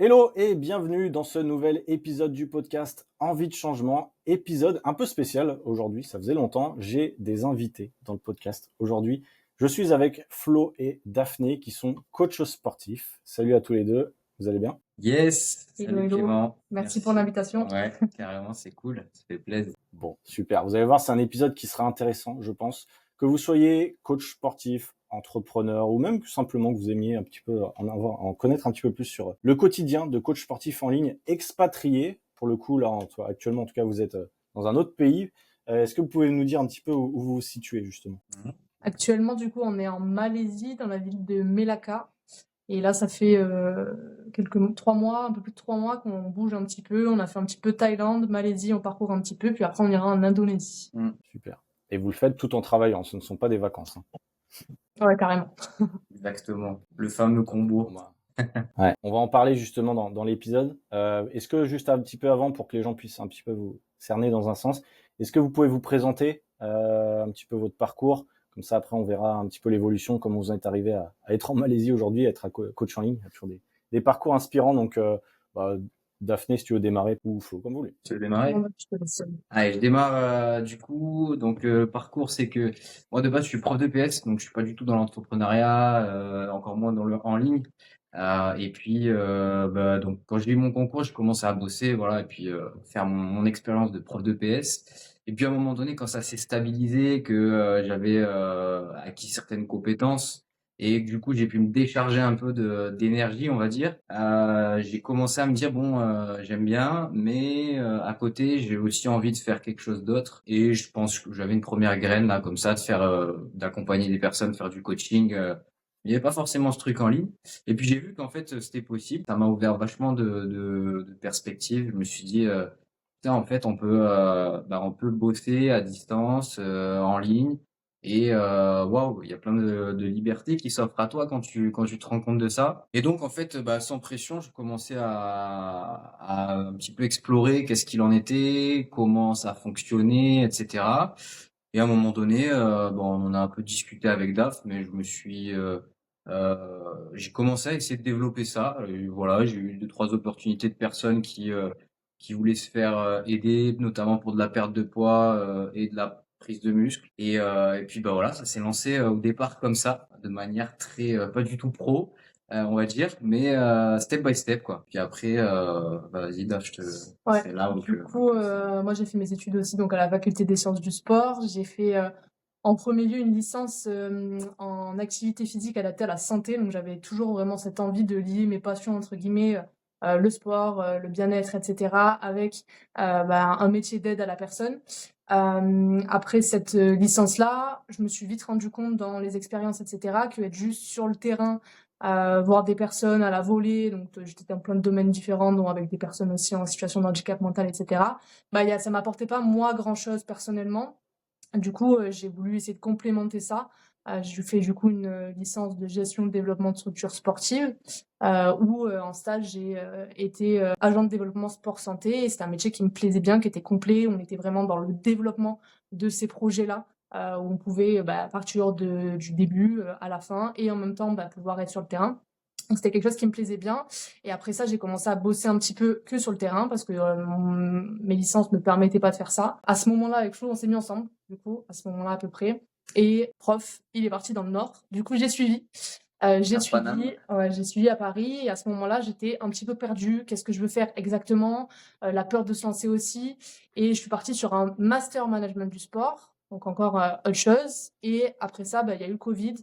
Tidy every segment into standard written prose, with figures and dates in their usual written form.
Hello et bienvenue dans ce nouvel épisode du podcast Envie de changement. Épisode un peu spécial aujourd'hui, ça faisait longtemps. J'ai des invités dans le podcast aujourd'hui. Je suis avec Flo et Daphné qui sont coachs sportifs. Salut à tous les deux, vous allez bien? Yes, Hello, salut hello. Clément. Merci pour l'invitation. Ouais, carrément, c'est cool, ça fait plaisir. Bon, super. Vous allez voir, c'est un épisode qui sera intéressant, je pense. Que vous soyez coach sportif, entrepreneur ou même tout simplement que vous aimiez un petit peu en connaître un petit peu plus sur le quotidien de coach sportif en ligne expatrié. Pour le coup, là, actuellement, en tout cas, vous êtes dans un autre pays. Est-ce que vous pouvez nous dire un petit peu où vous vous situez, justement? Actuellement, du coup, on est en Malaisie, dans la ville de Melaka. Et là, ça fait 3 mois, un peu plus de 3 mois qu'on bouge un petit peu. On a fait un petit peu Thaïlande, Malaisie, on parcourt un petit peu. Puis après, on ira en Indonésie. Super. Et vous le faites tout en travaillant, ce ne sont pas des vacances, hein. Ouais, carrément. Exactement, le fameux combo. Ouais. On va en parler justement dans l'épisode. Est-ce que juste un petit peu avant, pour que les gens puissent un petit peu vous cerner dans un sens, est-ce que vous pouvez vous présenter un petit peu votre parcours? Comme ça, après, on verra un petit peu l'évolution, comment vous êtes arrivé à être en Malaisie aujourd'hui, à être coach en ligne. Il y a toujours des parcours inspirants. Donc, Daphné, si tu veux démarrer, ou Flo, comme vous voulez. Tu veux démarrer? Je te laisse. Allez, je démarre du coup. Donc, le parcours, c'est que moi, de base, je suis prof de PS, donc je suis pas du tout dans l'entrepreneuriat, encore moins dans le en ligne. Et puis, donc, quand j'ai eu mon concours, je commençais à bosser, voilà, et puis faire mon expérience de prof de PS. Et puis, à un moment donné, quand ça s'est stabilisé, que j'avais acquis certaines compétences, et que, du coup, j'ai pu me décharger un peu d'énergie, on va dire. J'ai commencé à me dire bon, j'aime bien, mais à côté, j'ai aussi envie de faire quelque chose d'autre. Et je pense que j'avais une première graine là, comme ça, de faire, d'accompagner des personnes, faire du coaching. Il n'y avait pas forcément ce truc en ligne. Et puis j'ai vu qu'en fait, c'était possible. Ça m'a ouvert vachement de perspectives. Je me suis dit, putain, en fait, on peut bosser à distance, en ligne. Et waouh, il y a plein de libertés qui s'offrent à toi quand tu te rends compte de ça. Et donc en fait, sans pression, je commençais à un petit peu explorer qu'est-ce qu'il en était, comment ça fonctionnait, etc. Et à un moment donné, on en a un peu discuté avec Daph, mais j'ai commencé à essayer de développer ça. Et voilà, j'ai eu deux, trois opportunités de personnes qui voulaient se faire aider, notamment pour de la perte de poids et de la prise de muscle. Et puis voilà, ça s'est lancé au départ comme ça, de manière très pas du tout pro, on va dire, mais step by step quoi. Puis après, vas-y, Daph, Ouais. c'est là où Du coup, moi, j'ai fait mes études aussi donc à la faculté des sciences du sport. J'ai fait en premier lieu une licence en activité physique adaptée à la santé. Donc, j'avais toujours vraiment cette envie de lier mes passions, entre guillemets, le sport, le bien-être, etc., avec un métier d'aide à la personne. Après cette licence-là, je me suis vite rendu compte dans les expériences, etc., que être juste sur le terrain, voir des personnes à la volée, donc j'étais dans plein de domaines différents, dont avec des personnes aussi en situation de handicap mental, etc., ça m'apportait pas, moi, grand-chose personnellement. Du coup, j'ai voulu essayer de complémenter ça. J'ai fait du coup une licence de gestion de développement de structures sportives, où en stage j'ai été agent de développement sport santé. Et c'était un métier qui me plaisait bien, qui était complet. On était vraiment dans le développement de ces projets-là, où on pouvait partir du début à la fin et en même temps pouvoir être sur le terrain. Donc c'était quelque chose qui me plaisait bien. Et après ça, j'ai commencé à bosser un petit peu que sur le terrain parce que mes licences ne me permettaient pas de faire ça. À ce moment-là, avec Flo, on s'est mis ensemble, du coup, à ce moment-là à peu près. Et prof, il est parti dans le Nord. Du coup, j'ai suivi. J'ai suivi à Paris. Et à ce moment-là, j'étais un petit peu perdue. Qu'est-ce que je veux faire exactement? La peur de se lancer aussi. Et je suis partie sur un master management du sport. Donc encore autre chose. Et après ça, il y a eu le Covid.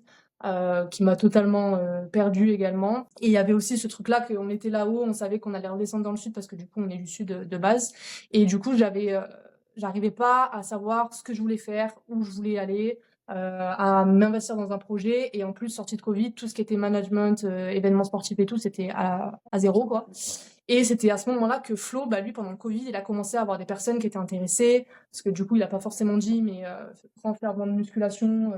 Qui m'a totalement perdue également. Et il y avait aussi ce truc-là qu'on était là-haut, on savait qu'on allait redescendre dans le sud parce que du coup on est du sud de base. Et du coup j'arrivais pas à savoir ce que je voulais faire, où je voulais aller, à m'investir dans un projet. Et en plus, sortie de Covid, tout ce qui était management, événements sportifs et tout, c'était à zéro quoi. Et c'était à ce moment-là que Flo, lui pendant le Covid, il a commencé à avoir des personnes qui étaient intéressées, parce que du coup il a pas forcément dit, mais grand fervent de musculation,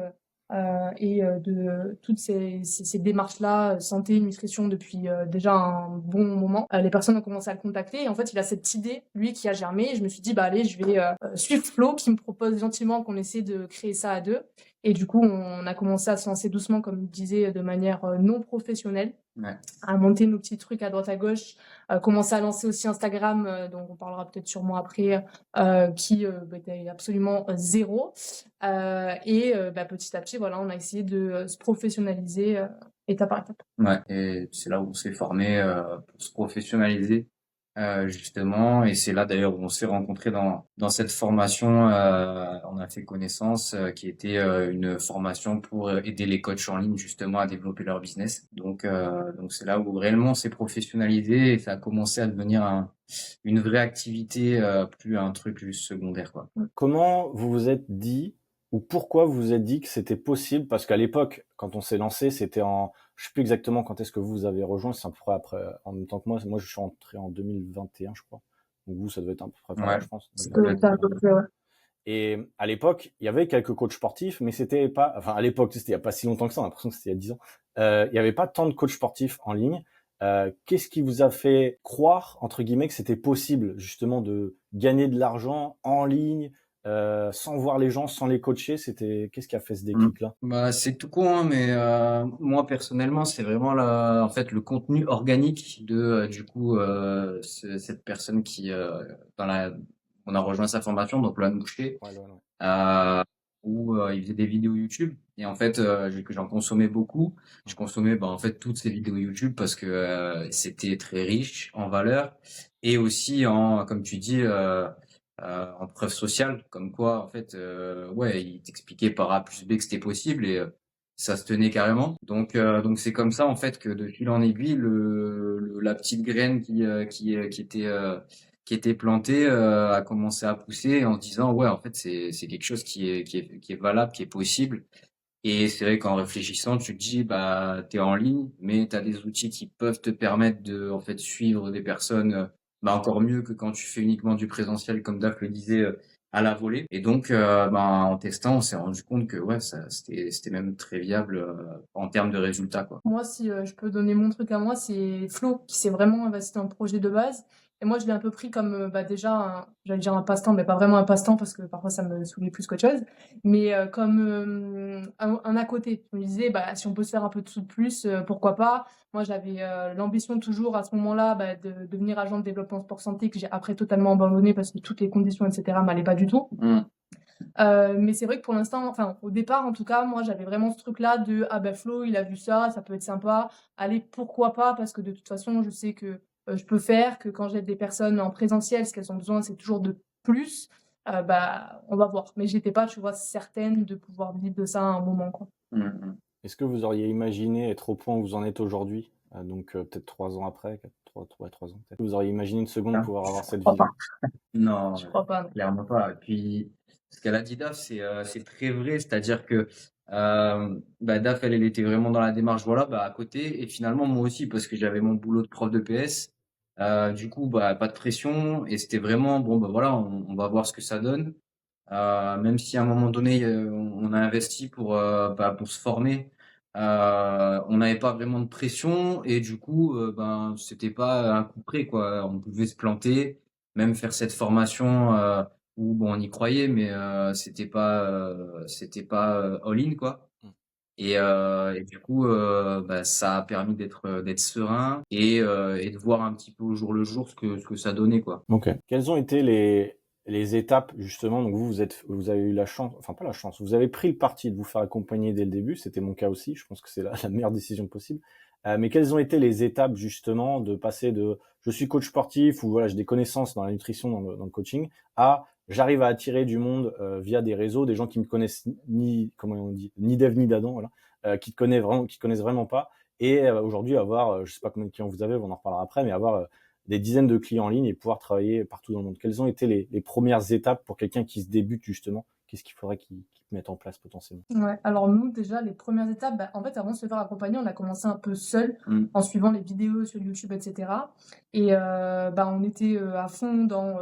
et de toutes ces démarches-là, santé, nutrition, depuis déjà un bon moment. Les personnes ont commencé à le contacter et en fait, il a cette idée, lui, qui a germé. Et je me suis dit, allez, je vais suivre Flo, qui me propose gentiment qu'on essaie de créer ça à deux. Et du coup, on a commencé à se lancer doucement, comme je disais, de manière non professionnelle, Ouais. à monter nos petits trucs à droite à gauche, commencer à lancer aussi Instagram, dont on parlera peut-être sûrement après, qui était absolument zéro. Et petit à petit, voilà, on a essayé de se professionnaliser étape par étape. Ouais, et c'est là où on s'est formé pour se professionnaliser justement, et c'est là d'ailleurs où on s'est rencontrés dans cette formation. On a fait connaissance, qui était une formation pour aider les coachs en ligne justement à développer leur business. Donc c'est là où réellement on s'est professionnalisé et ça a commencé à devenir une vraie activité, plus un truc juste secondaire, quoi. Comment vous vous êtes dit, ou pourquoi vous vous êtes dit que c'était possible? Parce qu'à l'époque, quand on s'est lancé, c'était je sais plus exactement quand est-ce que vous avez rejoint, c'est à peu près après, en même temps que moi. Moi, je suis entré en 2021, je crois. Donc vous, ça devait être à peu près par là, Ouais, je pense. ça Ça doit doit être être à peu près, ouais. Et à l'époque, il y avait quelques coachs sportifs, mais c'était pas, enfin, à l'époque, c'était il y a pas si longtemps que ça, on a l'impression que c'était il y a 10 ans. Il y avait pas tant de coachs sportifs en ligne. Qu'est-ce qui vous a fait croire, entre guillemets, que c'était possible, justement, de gagner de l'argent en ligne, sans voir les gens, sans les coacher? Qu'est-ce qui a fait ce déclic-là? Bah, c'est tout con, hein, mais moi personnellement, c'est vraiment en fait, le contenu organique de cette personne qui on a rejoint sa formation, donc Loan Boucher, Ouais, ouais, ouais. où il faisait des vidéos YouTube, et en fait que j'en consommais beaucoup. Je consommais en fait toutes ces vidéos YouTube parce que c'était très riche en valeur, et aussi en, comme tu dis, en preuve sociale, comme quoi en fait ouais, il t'expliquait par A plus B que c'était possible, et ça se tenait carrément. Donc c'est comme ça en fait que de fil en aiguille, la petite graine qui était plantée a commencé à pousser, en se disant ouais, en fait c'est quelque chose qui est valable, qui est possible. Et c'est vrai qu'en réfléchissant, tu te dis, bah, t'es en ligne, mais t'as des outils qui peuvent te permettre de, en fait, suivre des personnes, encore mieux que quand tu fais uniquement du présentiel, comme Daf le disait, à la volée. Et donc, en testant, on s'est rendu compte que, ouais, c'était même très viable, en termes de résultats, quoi. Moi, si je peux donner mon truc à moi, c'est Flo qui s'est vraiment investi dans le projet de base. Et moi, je l'ai un peu pris comme déjà, j'allais dire un passe-temps, mais pas vraiment un passe-temps parce que parfois ça me saoulait plus qu'autre chose, mais comme un à côté. Je me disais, bah, si on peut se faire un peu de sous de plus, pourquoi pas. Moi, j'avais l'ambition toujours à ce moment-là de devenir agent de développement sport santé que j'ai après totalement abandonné parce que toutes les conditions, etc., m'allaient pas du tout. Mais c'est vrai que pour l'instant, enfin au départ en tout cas, moi j'avais vraiment ce truc-là de ah ben Flo il a vu ça peut être sympa, allez pourquoi pas, parce que de toute façon je sais que je peux faire, que quand j'aide des personnes en présentiel, ce qu'elles ont besoin c'est toujours de plus. On va voir. Mais j'étais pas, tu vois, certaine de pouvoir vivre de ça à un moment, quoi. Est-ce que vous auriez imaginé être au point où vous en êtes aujourd'hui? Donc, peut-être 3 ans après, 3 ans peut-être. Vous auriez imaginé une seconde pouvoir avoir cette crois vision? pas. Non, Je crois pas, non. clairement pas. Et puis, ce qu'elle a dit Daf, c'est très vrai. C'est-à-dire que Daf, elle était vraiment dans la démarche, voilà, à côté. Et finalement, moi aussi, parce que j'avais mon boulot de prof de PS. Du coup, pas de pression. Et c'était vraiment, bon, voilà, on va voir ce que ça donne. Même si à un moment donné, on a investi pour se former. On n'avait pas vraiment de pression, et du coup, c'était pas un coup près, quoi. On pouvait se planter, même faire cette formation où bon, on y croyait, mais c'était pas all-in, quoi. Et du coup, ça a permis d'être serein, et de voir un petit peu au jour le jour ce que ça donnait, quoi. Ok. Quelles ont été les étapes, justement? Donc vous avez eu la chance, enfin pas la chance, vous avez pris le parti de vous faire accompagner dès le début. C'était mon cas aussi. Je pense que c'est la meilleure décision possible. Mais quelles ont été les étapes, justement, de passer de je suis coach sportif, ou voilà, j'ai des connaissances dans la nutrition, dans le coaching, à j'arrive à attirer du monde via des réseaux, des gens qui me connaissent comment on dit, ni d'Ève ni d'Adam, voilà, qui connaissent vraiment pas. Et aujourd'hui avoir, je sais pas combien de clients vous avez, on en reparlera après, mais avoir des dizaines de clients en ligne et pouvoir travailler partout dans le monde. Quelles ont été les premières étapes pour quelqu'un qui se débute, justement? Qu'est-ce qu'il faudrait qu'il mette en place potentiellement? Ouais, alors nous, déjà, les premières étapes, en fait, avant de se faire accompagner, on a commencé un peu seul, en suivant les vidéos sur YouTube, etc. Et on était à fond dans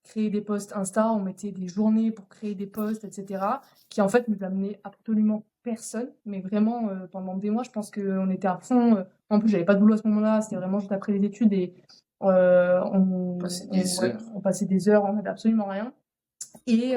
créer des posts Insta, on mettait des journées pour créer des posts, etc. Qui, en fait, nous amenaient absolument personne. Mais vraiment, pendant des mois, je pense qu'on était à fond. En plus, j'avais pas de boulot à ce moment-là, c'était vraiment juste après les études. Et Passer des heures. on passait des heures, on n'avait absolument rien. Et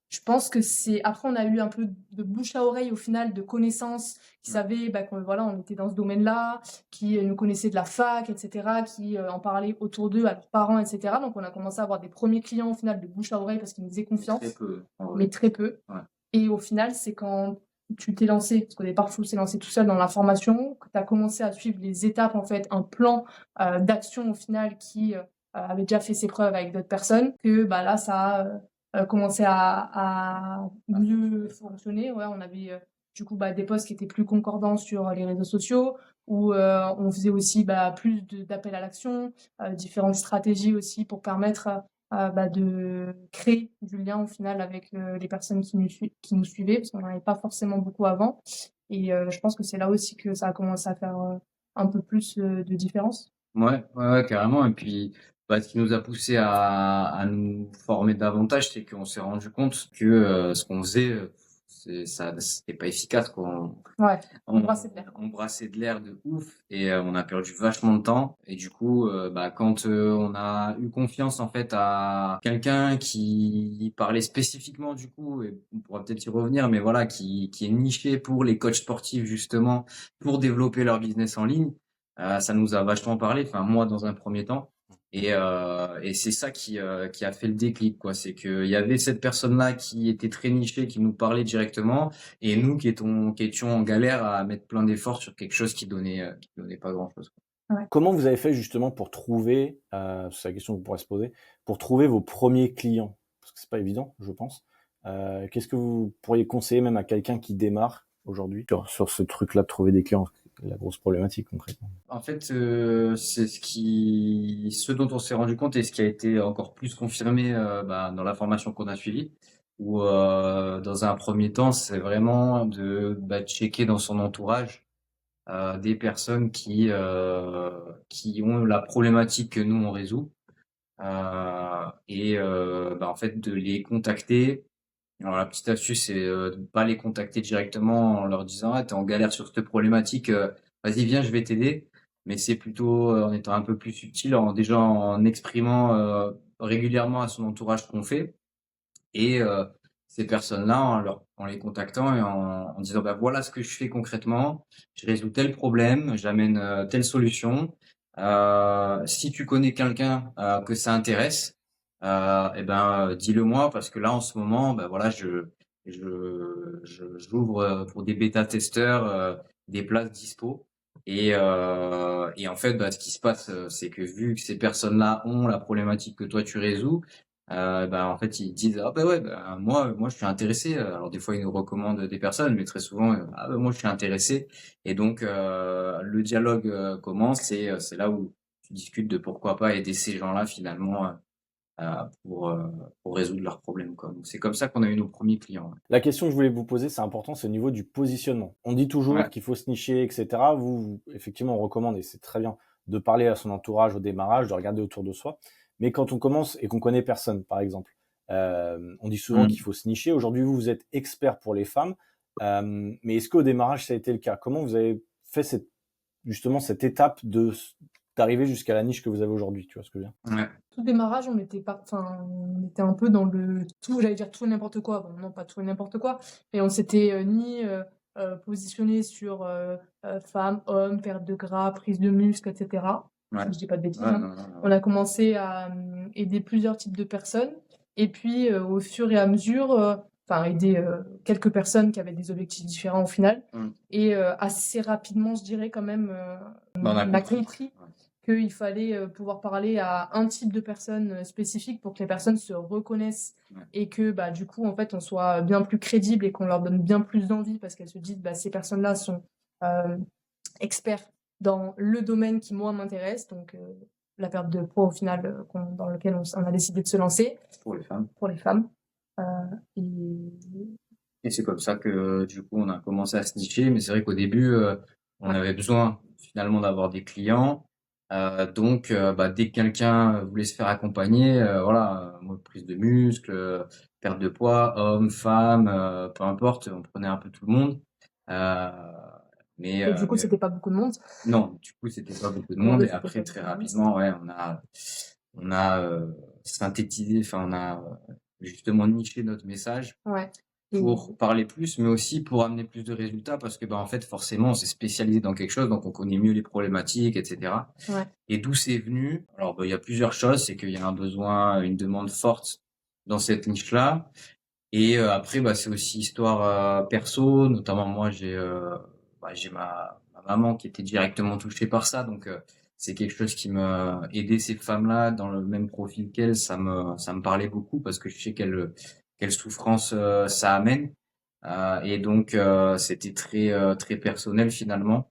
Je pense que c'est après on a eu un peu de bouche à oreille au final de connaissances qui savaient qu'on voilà, on était dans ce domaine-là, qui nous connaissaient de la fac, etc., qui en parlaient autour d'eux à leurs parents, etc. Donc on a commencé à avoir des premiers clients au final de bouche à oreille parce qu'ils nous faisaient confiance, Très peu, en vrai. mais très peu. Ouais. Et au final, c'est quand tu t'es lancé, parce qu'au départ, Flo s'est lancé tout seul dans la formation, que tu as commencé à suivre les étapes, en fait, un plan d'action au final qui avait déjà fait ses preuves avec d'autres personnes, que là, ça a commencé à mieux fonctionner. Ouais, on avait du coup des posts qui étaient plus concordants sur les réseaux sociaux, où on faisait aussi plus d'appels à l'action, différentes stratégies aussi pour permettre de créer du lien au final avec les personnes qui nous suivaient, parce qu'on n'en avait pas forcément beaucoup avant. Et je pense que c'est là aussi que ça a commencé à faire un peu plus de différence. Ouais, carrément. Et puis, ce qui nous a poussé à nous former davantage, c'est qu'on s'est rendu compte que ce qu'on faisait, c'était pas efficace, quoi. Ouais, on brassait de l'air. On brassait de l'air de ouf et on a perdu vachement de temps. Et du coup, quand on a eu confiance en fait à quelqu'un qui parlait spécifiquement du coup, et on pourra peut-être y revenir, mais voilà, qui est niché pour les coachs sportifs justement, pour développer leur business en ligne, ça nous a vachement parlé. Enfin moi dans un premier temps. Et c'est ça qui a fait le déclic, quoi. C'est qu'il y avait cette personne-là qui était très nichée, qui nous parlait directement, et nous qui étions en galère à mettre plein d'efforts sur quelque chose qui donnait pas grand-chose. Ouais. Comment vous avez fait justement pour trouver, c'est la question que vous pourrez se poser, pour trouver vos premiers clients? Parce que c'est pas évident, je pense. Qu'est-ce que vous pourriez conseiller même à quelqu'un qui démarre aujourd'hui sur ce truc-là de trouver des clients? La grosse problématique concrètement. En fait, c'est ce dont on s'est rendu compte et ce qui a été encore plus confirmé dans la formation qu'on a suivie, où dans un premier temps, c'est vraiment de checker dans son entourage des personnes qui ont la problématique que nous on résout en fait de les contacter. Alors la petite astuce, c'est de pas les contacter directement en leur disant ah t'es en galère sur cette problématique, vas-y viens je vais t'aider. Mais c'est plutôt en étant un peu plus subtil, déjà en exprimant régulièrement à son entourage ce qu'on fait et ces personnes-là en les contactant et en disant voilà ce que je fais concrètement, je résous tel problème, j'amène telle solution. Si tu connais quelqu'un que ça intéresse, dis-le moi parce que là en ce moment, voilà, j'ouvre pour des bêta-testeurs des places dispo. Et en fait, ce qui se passe, c'est que vu que ces personnes-là ont la problématique que toi tu résous, en fait, ils disent ah ouais, moi je suis intéressé. Alors des fois ils nous recommandent des personnes, mais très souvent moi je suis intéressé. Et donc le dialogue commence et c'est là où tu discutes de pourquoi pas aider ces gens-là finalement pour résoudre leurs problèmes, quoi. Donc c'est comme ça qu'on a eu nos premiers clients. La question que je voulais vous poser, c'est important, c'est au niveau du positionnement. On dit toujours qu'il faut se nicher, etc. Effectivement, on recommande, et c'est très bien, de parler à son entourage au démarrage, de regarder autour de soi. Mais quand on commence et qu'on connaît personne, par exemple, on dit souvent qu'il faut se nicher. Aujourd'hui, vous êtes expert pour les femmes. Mais est-ce qu'au démarrage, ça a été le cas? Comment vous avez fait cette étape d'arriver jusqu'à la niche que vous avez aujourd'hui? Tu vois ce que je veux dire? Ouais. Tout démarrage, on était un peu dans le tout, j'allais dire tout et n'importe quoi. Bon, non, pas tout et n'importe quoi, mais on s'était ni positionné sur femmes, hommes, perte de gras, prise de muscle, etc. Ouais. Si je dis pas de bêtises. Ouais, non. On a commencé à aider plusieurs types de personnes, et puis au fur et à mesure, aider quelques personnes qui avaient des objectifs différents au final. Et assez rapidement, je dirais quand même, on a compris qu'il fallait pouvoir parler à un type de personnes spécifiques pour que les personnes se reconnaissent et que du coup en fait on soit bien plus crédible et qu'on leur donne bien plus d'envie parce qu'elles se disent ces personnes-là sont experts dans le domaine qui moi m'intéresse, donc la perte de poids au final dans lequel on a décidé de se lancer pour les femmes. Et c'est comme ça que du coup on a commencé à se nicher, mais c'est vrai qu'au début on avait besoin finalement d'avoir des clients. Donc, dès que quelqu'un voulait se faire accompagner, prise de muscle, perte de poids, homme, femme, peu importe, on prenait un peu tout le monde. Et du coup, c'était pas beaucoup de monde. Non, du coup, c'était pas beaucoup de monde. Et après, très rapidement, on a synthétisé, on a justement nicher notre message Ouais. Et pour parler plus, mais aussi pour amener plus de résultats parce que, en fait, forcément, on s'est spécialisé dans quelque chose, donc on connaît mieux les problématiques, etc. ouais. Et d'où c'est venu? Alors, il y a plusieurs choses. C'est qu'il y a un besoin, une demande forte dans cette niche-là. Et après, c'est aussi histoire perso. Notamment, moi, j'ai ma maman qui était directement touchée par ça. Donc, c'est quelque chose qui me aider ces femmes-là dans le même profil qu'elles. Ça me parlait beaucoup parce que je sais quelle souffrance ça amène. Et donc, c'était très personnel finalement.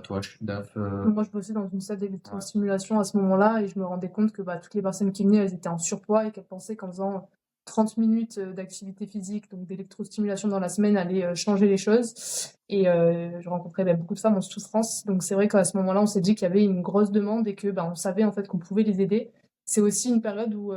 Toi, Daf, Moi, je bossais dans une salle ouais. d'électrostimulation à ce moment-là et je me rendais compte que toutes les personnes qui venaient, elles étaient en surpoids et qu'elles pensaient qu'en faisant 30 minutes d'activité physique, donc d'électrostimulation dans la semaine, allait changer les choses. Et je rencontrais beaucoup de femmes en souffrance. Donc c'est vrai qu'à ce moment-là, on s'est dit qu'il y avait une grosse demande et que on savait en fait qu'on pouvait les aider. C'est aussi une période où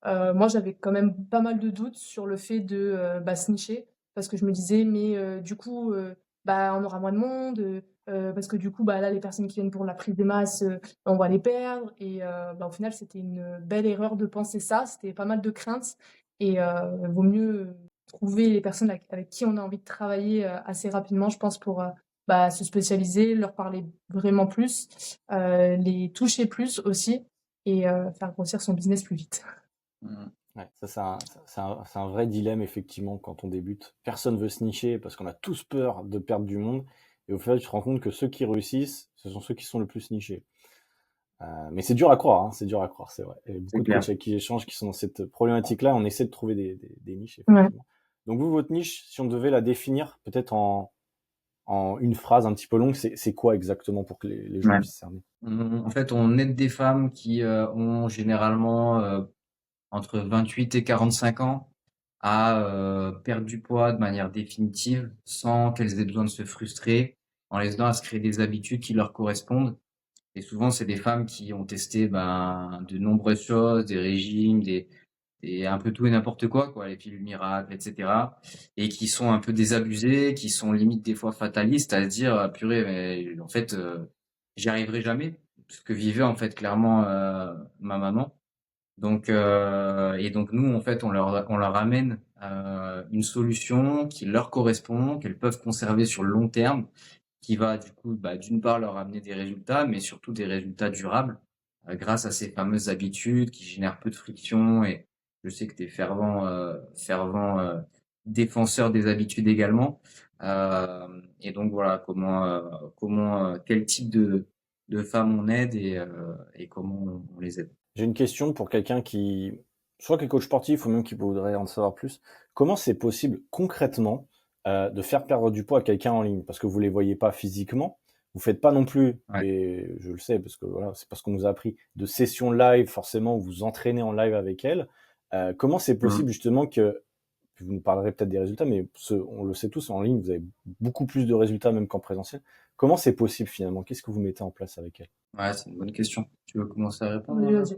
moi, j'avais quand même pas mal de doutes sur le fait de se nicher parce que je me disais, mais du coup, on aura moins de monde. Parce que du coup, là, les personnes qui viennent pour la prise de masse, on va les perdre. Et au final, c'était une belle erreur de penser ça. C'était pas mal de craintes. Et vaut mieux trouver les personnes avec qui on a envie de travailler assez rapidement, je pense, pour se spécialiser, leur parler vraiment plus, les toucher plus aussi et faire grossir son business plus vite. Ouais, ça, c'est un vrai dilemme, effectivement, quand on débute. Personne veut se nicher parce qu'on a tous peur de perdre du monde. Et au final, tu te rends compte que ceux qui réussissent, ce sont ceux qui sont le plus nichés. Mais c'est dur à croire, hein, c'est dur à croire, c'est vrai. Il y a beaucoup C'est de clair. coachs avec qui j'échange qui sont dans cette problématique-là. On essaie de trouver des niches, Ouais. effectivement. Donc vous, votre niche, si on devait la définir peut-être en une phrase un petit peu longue, c'est quoi exactement pour que les gens Ouais. puissent cerner? En fait, on aide des femmes qui ont généralement entre 28 et 45 ans à perdre du poids de manière définitive sans qu'elles aient besoin de se frustrer, en les aidant à se créer des habitudes qui leur correspondent. Et souvent, c'est des femmes qui ont testé de nombreuses choses, des régimes, des un peu tout et n'importe quoi, les pilules miracles, etc. Et qui sont un peu désabusées, qui sont limite des fois fatalistes à se dire purée, mais en fait, j'y arriverai jamais. Ce que vivait en fait clairement ma maman. Donc et donc nous en fait on leur amène une solution qui leur correspond, qu'elles peuvent conserver sur le long terme, qui va du coup d'une part leur amener des résultats, mais surtout des résultats durables grâce à ces fameuses habitudes qui génèrent peu de friction. Et je sais que tu es fervent défenseur des habitudes également. Et donc voilà quel type de femmes on aide et comment on les aide. J'ai une question pour quelqu'un soit qui est coach sportif ou même qui voudrait en savoir plus. Comment c'est possible concrètement de faire perdre du poids à quelqu'un en ligne? Parce que vous les voyez pas physiquement, vous faites pas non plus, Ouais. et je le sais parce que voilà, c'est parce qu'on nous a appris de sessions live forcément où vous entraînez en live avec elle. Comment c'est possible justement que vous nous parlerez peut-être des résultats, mais on le sait tous, en ligne, vous avez beaucoup plus de résultats même qu'en présentiel. Comment c'est possible finalement? Qu'est-ce que vous mettez en place avec elle? Ouais, c'est une bonne question. Tu veux commencer à répondre, Oui, vas-y.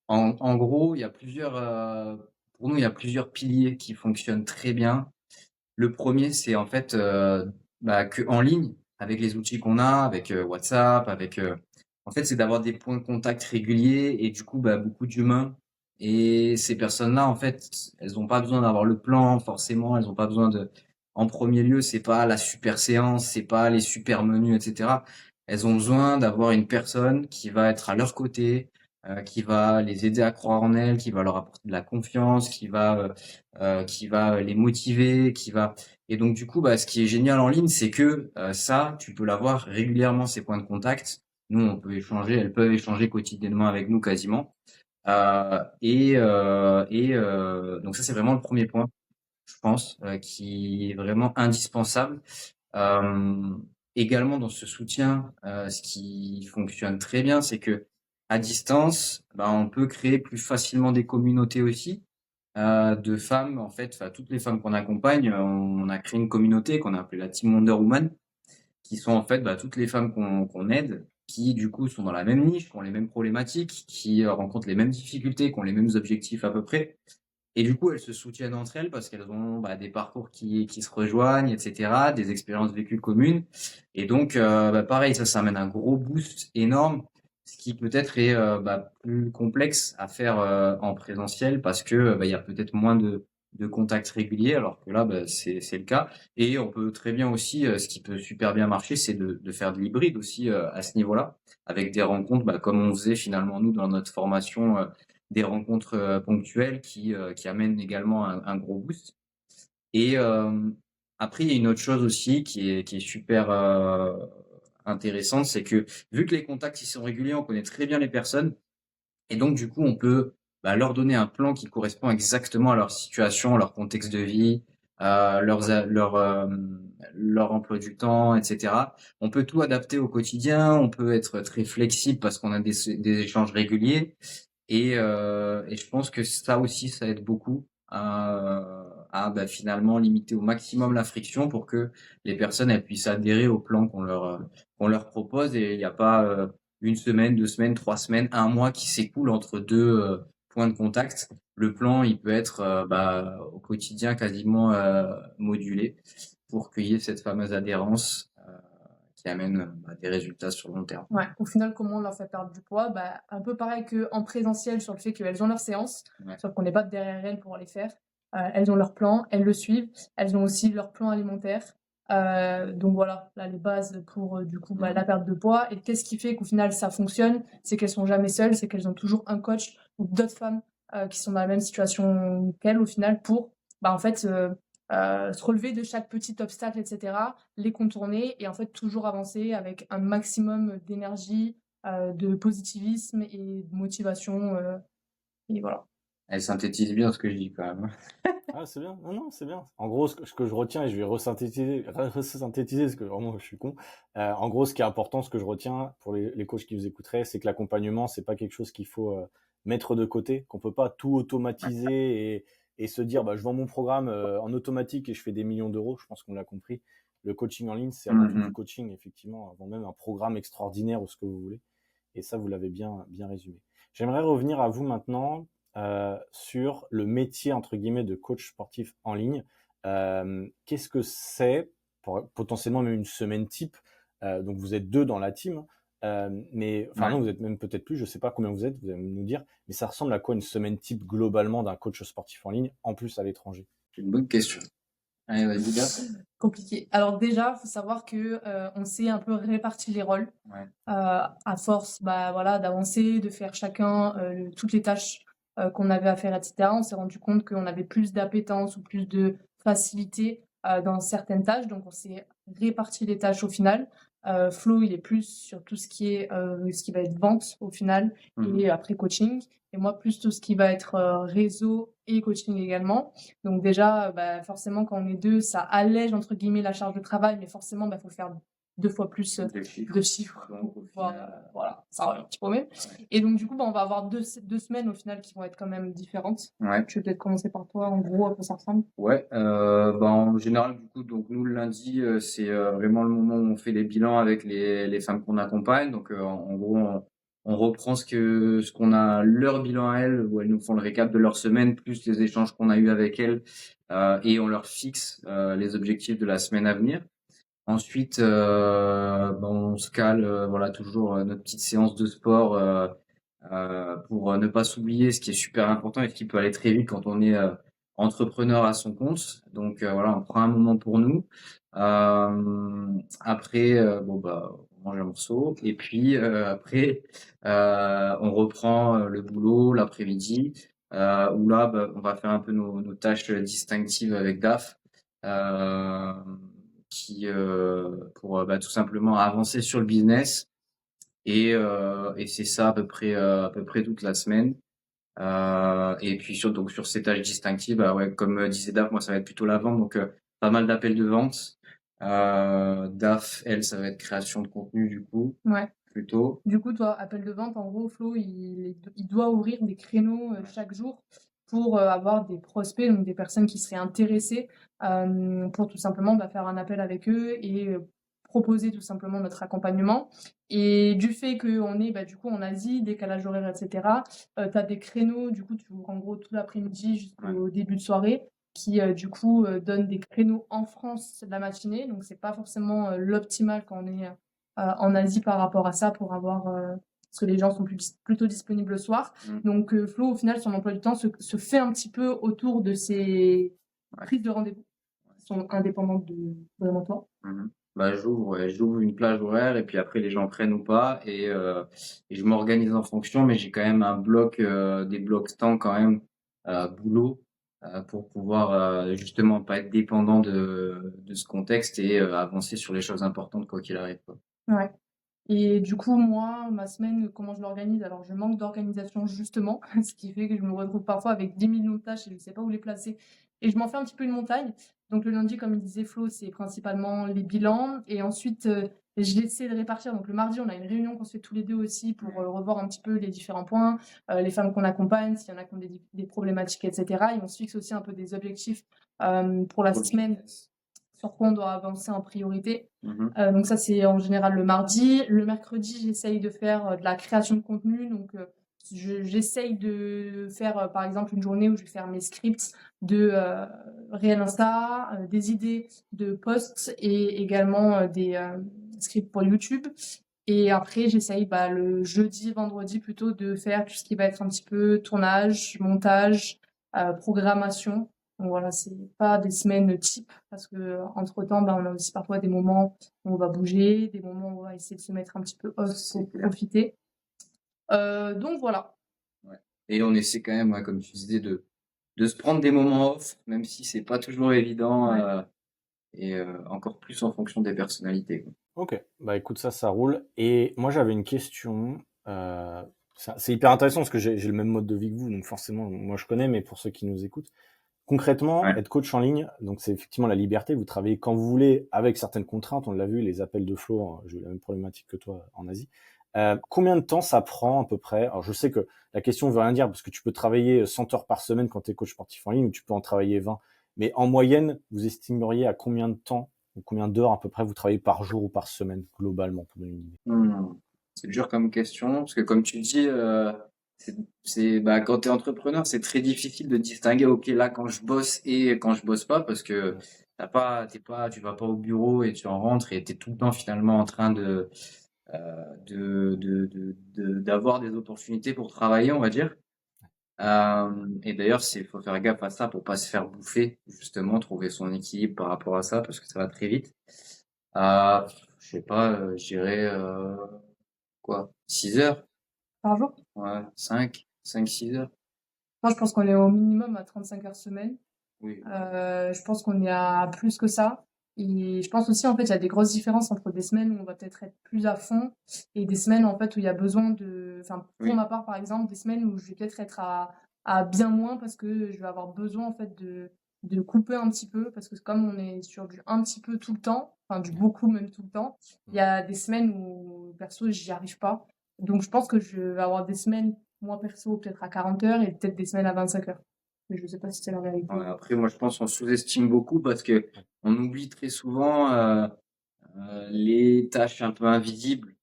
En gros, pour nous, il y a plusieurs piliers qui fonctionnent très bien. Le premier, c'est en fait que en ligne, avec les outils qu'on a, avec WhatsApp, en fait, c'est d'avoir des points de contact réguliers et du coup, beaucoup d'humains. Et ces personnes-là, en fait, elles n'ont pas besoin d'avoir le plan forcément. Elles n'ont pas besoin en premier lieu, c'est pas la super séance, c'est pas les super menus, etc. Elles ont besoin d'avoir une personne qui va être à leur côté, qui va les aider à croire en elles, qui va leur apporter de la confiance, qui va les motiver, et donc du coup ce qui est génial en ligne, c'est que ça tu peux l'avoir régulièrement, ces points de contact. Nous on peut échanger, elles peuvent échanger quotidiennement avec nous quasiment. Donc ça c'est vraiment le premier point, je pense, qui est vraiment indispensable. Euh, Également dans ce soutien, ce qui fonctionne très bien, c'est que à distance, on peut créer plus facilement des communautés aussi de femmes. En fait, toutes les femmes qu'on accompagne, on a créé une communauté qu'on a appelée la Team Wonder Woman, qui sont en fait toutes les femmes qu'on aide, qui du coup sont dans la même niche, qui ont les mêmes problématiques, qui rencontrent les mêmes difficultés, qui ont les mêmes objectifs à peu près. Et du coup, elles se soutiennent entre elles parce qu'elles ont des parcours qui se rejoignent, etc., des expériences vécues communes. Et donc, pareil, ça amène un gros boost énorme Ce qui peut-être est plus complexe à faire en présentiel parce que il y a peut-être moins de contacts réguliers, alors que là, c'est le cas. Et on peut très bien aussi, ce qui peut super bien marcher, c'est de faire de l'hybride aussi à ce niveau-là, avec des rencontres, comme on faisait finalement nous dans notre formation, des rencontres ponctuelles qui amènent également un gros boost. Et après, il y a une autre chose aussi qui est super intéressante, c'est que vu que les contacts ils sont réguliers, on connaît très bien les personnes, et donc du coup, on peut leur donner un plan qui correspond exactement à leur situation, leur contexte de vie, leur emploi du temps, etc. On peut tout adapter au quotidien, on peut être très flexible parce qu'on a des échanges réguliers. Et je pense que ça aussi, ça aide beaucoup à finalement limiter au maximum la friction pour que les personnes elles puissent adhérer au plan qu'on leur propose et il n'y a pas une semaine, 2 semaines, 3 semaines, un mois qui s'écoule entre deux points de contact. Le plan, il peut être au quotidien quasiment modulé pour qu'il y ait cette fameuse adhérence qui amène des résultats sur le long terme. Ouais, au final, comment on leur fait perdre du poids? Un peu pareil qu'en présentiel sur le fait qu'elles ont leur séance, Ouais. sauf qu'on n'est pas derrière elles pour les faire. Elles ont leur plan, elles le suivent, elles ont aussi leur plan alimentaire. Donc voilà, là les bases pour du coup la perte de poids. Et qu'est-ce qui fait qu'au final ça fonctionne? C'est qu'elles sont jamais seules, c'est qu'elles ont toujours un coach ou d'autres femmes qui sont dans la même situation qu'elles au final pour en fait se relever de chaque petit obstacle, etc., les contourner et en fait toujours avancer avec un maximum d'énergie, de positivisme et de motivation. Et voilà. Elle synthétise bien ce que je dis quand même. Ah, c'est bien. Non, non, c'est bien. En gros, ce que je retiens, et je vais resynthétiser parce que vraiment, je suis con. En gros, ce qui est important, ce que je retiens pour les coachs qui vous écouteraient, c'est que l'accompagnement, c'est pas quelque chose qu'il faut mettre de côté, qu'on peut pas tout automatiser et se dire, je vends mon programme en automatique et je fais des millions d'euros. Je pense qu'on l'a compris. Le coaching en ligne, c'est avant tout du coaching, effectivement, avant même un programme extraordinaire ou ce que vous voulez. Et ça, vous l'avez bien résumé. J'aimerais revenir à vous maintenant sur le métier entre guillemets de coach sportif en ligne. Qu'est-ce que c'est potentiellement même une semaine type? Donc vous êtes 2 dans la team, mais enfin non, vous êtes même peut-être plus. Je sais pas combien vous êtes. Vous allez nous dire. Mais ça ressemble à quoi une semaine type globalement d'un coach sportif en ligne, en plus à l'étranger? C'est une bonne question. Allez, vas-y, gars. Compliqué. Alors déjà, faut savoir que on s'est un peu réparti les rôles. Ouais. À force, d'avancer, de faire chacun toutes les tâches qu'on avait à faire, etc. On s'est rendu compte qu'on avait plus d'appétence ou plus de facilité dans certaines tâches, donc on s'est réparti les tâches au final. Flo, il est plus sur tout ce qui est ce qui va être vente au final et après coaching, et moi plus tout ce qui va être réseau et coaching également. Donc déjà, forcément, quand on est 2, ça allège entre guillemets la charge de travail, mais forcément, faut faire 2 fois plus de chiffres pour pouvoir, voilà, ça revient un petit peu au même. Et donc du coup, on va avoir deux semaines au final qui vont être quand même différentes. Ouais. Je vais peut-être commencer par toi, en gros, à quoi ça ressemble. Ouais, en général, du coup, donc nous le lundi, c'est vraiment le moment où on fait les bilans avec les femmes qu'on accompagne. Donc en gros, on reprend ce qu'on a leur bilan à elles, où elles nous font le récap de leur semaine, plus les échanges qu'on a eu avec elles, et on leur fixe les objectifs de la semaine à venir. Ensuite, on se cale, voilà, toujours notre petite séance de sport pour ne pas s'oublier, ce qui est super important et ce qui peut aller très vite quand on est entrepreneur à son compte. Donc voilà, on prend un moment pour nous. Après, on mange un morceau et puis après, on reprend le boulot l'après-midi où là, on va faire un peu nos tâches distinctives avec DAF. Pour tout simplement avancer sur le business et c'est ça à peu près toute la semaine. Et puis donc sur ces tâches distinctives, comme disait Daf, moi ça va être plutôt la vente, donc pas mal d'appels de vente. Daf, elle, ça va être création de contenu du coup. Ouais. Plutôt. Du coup, toi, appel de vente, en gros, Flo, il doit ouvrir des créneaux chaque jour pour avoir des prospects, donc des personnes qui seraient intéressées pour tout simplement faire un appel avec eux et proposer tout simplement notre accompagnement. Et du fait qu'on est du coup en Asie, décalage horaire, etc., tu as des créneaux, du coup, tu ouvres en gros tout l'après-midi jusqu'au début de soirée, qui du coup donnent des créneaux en France la matinée. Donc, c'est pas forcément l'optimal quand on est en Asie par rapport à ça pour avoir parce que les gens sont plutôt disponibles le soir. Donc Flo, au final, son emploi du temps se fait un petit peu autour de ses prises de rendez-vous qui sont indépendantes de vraiment toi. Bah, j'ouvre une plage horaire et puis après les gens prennent ou pas et je m'organise en fonction, mais j'ai quand même des blocs temps quand même boulot pour pouvoir justement pas être dépendant de ce contexte et avancer sur les choses importantes quoi qu'il arrive, quoi. Ouais. Et du coup, moi, ma semaine, comment je l'organise? Alors, je manque d'organisation justement, ce qui fait que je me retrouve parfois avec 10 millions de tâches et je ne sais pas où les placer. Et je m'en fais un petit peu une montagne. Donc, le lundi, comme il disait Flo, c'est principalement les bilans. Et ensuite, j'essaie de répartir. Donc, le mardi, on a une réunion qu'on se fait tous les deux aussi pour revoir un petit peu les différents points, les femmes qu'on accompagne, s'il y en a qui ont des problématiques, etc. Et on se fixe aussi un peu des objectifs pour la semaine, sur quoi on doit avancer en priorité. Donc ça, c'est en général le mardi. Le mercredi, j'essaye de faire de la création de contenu. Donc, j'essaye de faire, par exemple, une journée où je vais faire mes scripts de Réel Insta, des idées de posts et également des scripts pour YouTube. Et après, j'essaye le jeudi, vendredi plutôt de faire tout ce qui va être un petit peu tournage, montage, programmation. Donc voilà, c'est pas des semaines type parce que entre-temps, on a aussi parfois des moments où on va bouger, des moments où on va essayer de se mettre un petit peu off pour profiter. Donc voilà. Ouais. Et on essaie quand même, comme tu disais, de se prendre des moments off, même si c'est pas toujours évident et encore plus en fonction des personnalités, quoi. Ok, bah écoute, ça roule. Et moi, j'avais une question. C'est hyper intéressant parce que j'ai le même mode de vie que vous, donc forcément, moi je connais, mais pour ceux qui nous écoutent, concrètement, Ouais. être coach en ligne, donc c'est effectivement la liberté. Vous travaillez quand vous voulez, avec certaines contraintes. On l'a vu, les appels de Flo, hein, j'ai eu la même problématique que toi en Asie. Combien de temps ça prend à peu près? Alors je sais que la question veut rien dire parce que tu peux travailler 100 heures par semaine quand tu es coach sportif en ligne, ou tu peux en travailler 20. Mais en moyenne, vous estimeriez à combien de temps ou combien d'heures à peu près vous travaillez par jour ou par semaine globalement pour donner une idée? C'est dur comme question parce que comme tu dis, quand tu es entrepreneur, c'est très difficile de distinguer, ok, là quand je bosse et quand je bosse pas parce que tu vas pas au bureau et tu en rentres et tu es tout le temps finalement en train d'avoir des opportunités pour travailler, on va dire. Et d'ailleurs, faut faire gaffe à ça pour pas se faire bouffer, justement, trouver son équilibre par rapport à ça parce que ça va très vite. Je sais pas, je dirais, 6 heures? Par jour? Ouais, 5, 6 heures. Moi, je pense qu'on est au minimum à 35 heures semaine. Oui. Je pense qu'on est à plus que ça. Et je pense aussi, en fait, il y a des grosses différences entre des semaines où on va peut-être être plus à fond et des semaines, en fait, où il y a besoin enfin, pour ma part, par exemple, des semaines où je vais peut-être être à bien moins parce que je vais avoir besoin, en fait, de couper un petit peu parce que comme on est sur du un petit peu tout le temps, enfin, du beaucoup même tout le temps, il y a des semaines où, perso, j'y arrive pas. Donc, je pense que je vais avoir des semaines, moi, perso, peut-être à 40 heures et peut-être des semaines à 25 heures. Mais je sais pas si c'est la réalité. Ouais, après, moi, je pense qu'on sous-estime beaucoup parce que on oublie très souvent les tâches un peu invisibles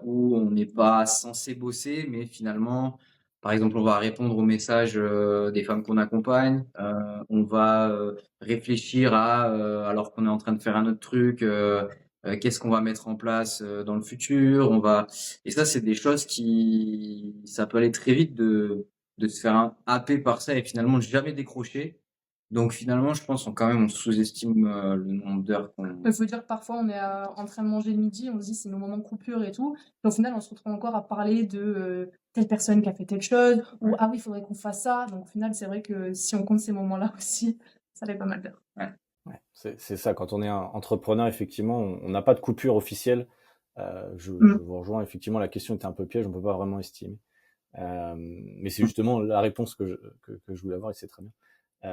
où on n'est pas censé bosser, mais finalement, par exemple, on va répondre aux messages des femmes qu'on accompagne, on va réfléchir alors qu'on est en train de faire un autre truc, qu'est-ce qu'on va mettre en place dans le futur, et ça, c'est des choses ça peut aller très vite de se faire happer par ça et finalement de jamais décrocher. Donc finalement, je pense on sous-estime le nombre d'heures qu'on. Il faut dire que parfois on est en train de manger le midi, on se dit c'est nos moments de coupure et tout. Et au final, on se retrouve encore à parler de telle personne qui a fait telle chose, ou ah oui, il faudrait qu'on fasse ça. Donc au final, c'est vrai que si on compte ces moments-là aussi, ça fait pas mal d'heures. Ouais. Ouais, c'est ça, quand on est un entrepreneur, effectivement, on n'a pas de coupure officielle. Je vous rejoins, effectivement, la question était un peu piège, on peut pas vraiment estimer. Mais c'est justement la réponse que je voulais avoir et c'est très bien.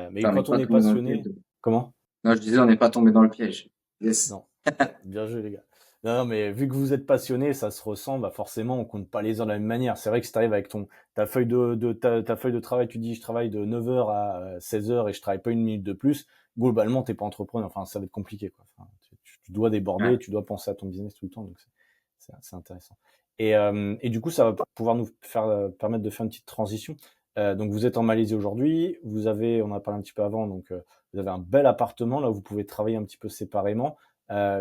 Mais Enfin, quand on pas est tombé dans le passionné, piège. comment? Non, je disais, on n'est pas tombé dans le piège. Yes. Non, bien joué les gars. Non, mais vu que vous êtes passionné, ça se ressent, bah forcément, on compte pas les heures de la même manière. C'est vrai que si t'arrives avec ta feuille ta feuille de travail, tu dis je travaille de 9 heures à 16 heures et je travaille pas une minute de plus, globalement, t'es pas entrepreneur. Enfin, ça va être compliqué, quoi. Enfin, tu dois déborder, Ouais. tu dois penser à ton business tout le temps, donc c'est intéressant. Et du coup, ça va pouvoir nous permettre de faire une petite transition. Donc, vous êtes en Malaisie aujourd'hui. On en a parlé un petit peu avant, donc vous avez un bel appartement là où vous pouvez travailler un petit peu séparément.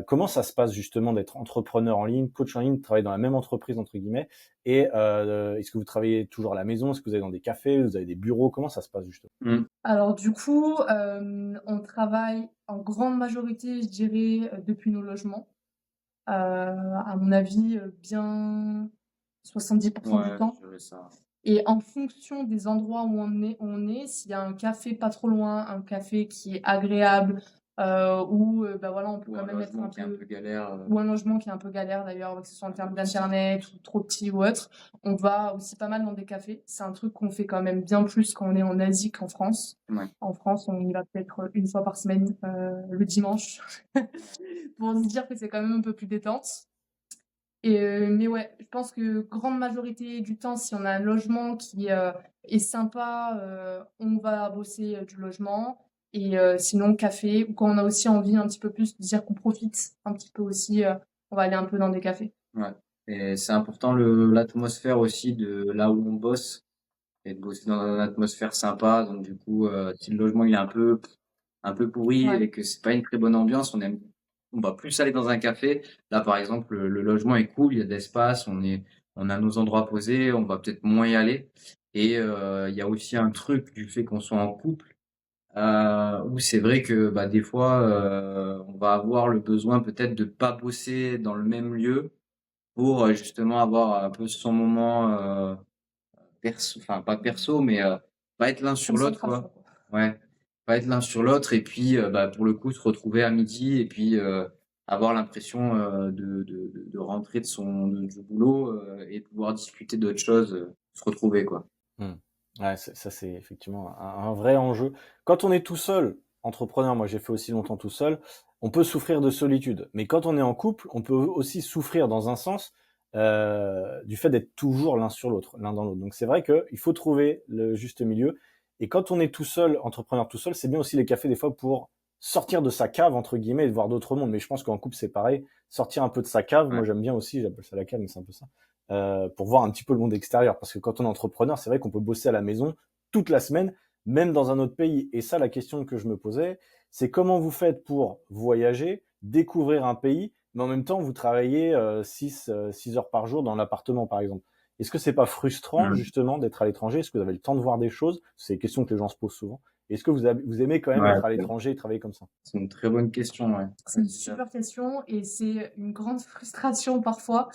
Comment ça se passe justement d'être entrepreneur en ligne, coach en ligne, de travailler dans la même entreprise entre guillemets, et est-ce que vous travaillez toujours à la maison, est-ce que vous allez dans des cafés, vous avez des bureaux, comment ça se passe justement? Alors du coup, on travaille en grande majorité, je dirais, depuis nos logements. À mon avis, bien 70% du Ouais, temps. je dirais ça. Et en fonction des endroits où on est, s'il y a un café pas trop loin, un café qui est agréable, où bah voilà, on peut Ou quand un même être logement un qui est un peu, peu galère. ou un logement qui est un peu galère d'ailleurs, que ce soit en termes Petit. d'internet ou trop petit ou autre, on va aussi pas mal dans des cafés. C'est un truc qu'on fait quand même bien plus quand on est en Asie qu'en France. Ouais. En France, on y va peut-être une fois par semaine, le dimanche, pour se dire que c'est quand même un peu plus détente. Mais ouais, je pense que grande majorité du temps, si on a un logement qui est sympa, on va bosser du logement. Et sinon, café, ou quand on a aussi envie un petit peu plus de dire qu'on profite un petit peu aussi, on va aller un peu dans des cafés. Ouais. Et c'est important l'atmosphère aussi de là où on bosse et de bosser dans une atmosphère sympa. Donc du coup, si le logement il est un peu pourri Ouais. et que c'est pas une très bonne ambiance, on va plus aller dans un café. Là, par exemple, le logement est cool, il y a de l'espace, on a nos endroits posés, on va peut-être moins y aller. Et il y a aussi un truc du fait qu'on soit en couple, où c'est vrai que bah des fois, on va avoir le besoin peut-être de pas bosser dans le même lieu pour justement avoir un peu son moment perso, enfin pas perso, mais pas être l'un sur l'autre, Concentration, quoi. quoi. Ouais, pas être l'un sur l'autre et puis bah pour le coup se retrouver à midi et puis avoir l'impression de rentrer du boulot et pouvoir discuter d'autres choses, se retrouver quoi. Mmh. Ouais, ça c'est effectivement un vrai enjeu. Quand on est tout seul, entrepreneur, moi j'ai fait aussi longtemps tout seul, on peut souffrir de solitude. Mais quand on est en couple, on peut aussi souffrir dans un sens du fait d'être toujours l'un sur l'autre, l'un dans l'autre. Donc c'est vrai qu'il faut trouver le juste milieu. Et quand on est tout seul, entrepreneur tout seul, c'est bien aussi les cafés des fois pour sortir de sa cave, entre guillemets, et de voir d'autres mondes. Mais je pense qu'en couple c'est pareil, sortir un peu de sa cave. Ouais. Moi j'aime bien aussi, j'appelle ça la cave, mais c'est un peu ça. Pour voir un petit peu le monde extérieur. Parce que quand on est entrepreneur, c'est vrai qu'on peut bosser à la maison toute la semaine, même dans un autre pays. Et ça, la question que je me posais, c'est comment vous faites pour voyager, découvrir un pays, mais en même temps, vous travaillez 6 heures par jour dans l'appartement, par exemple. Est-ce que c'est pas frustrant, justement, d'être à l'étranger? Est-ce que vous avez le temps de voir des choses? C'est des questions que les gens se posent souvent. Est-ce que vous aimez quand même Ouais, être à l'étranger et travailler comme ça? c'est une très bonne question, ouais. C'est une super question et c'est une grande frustration parfois,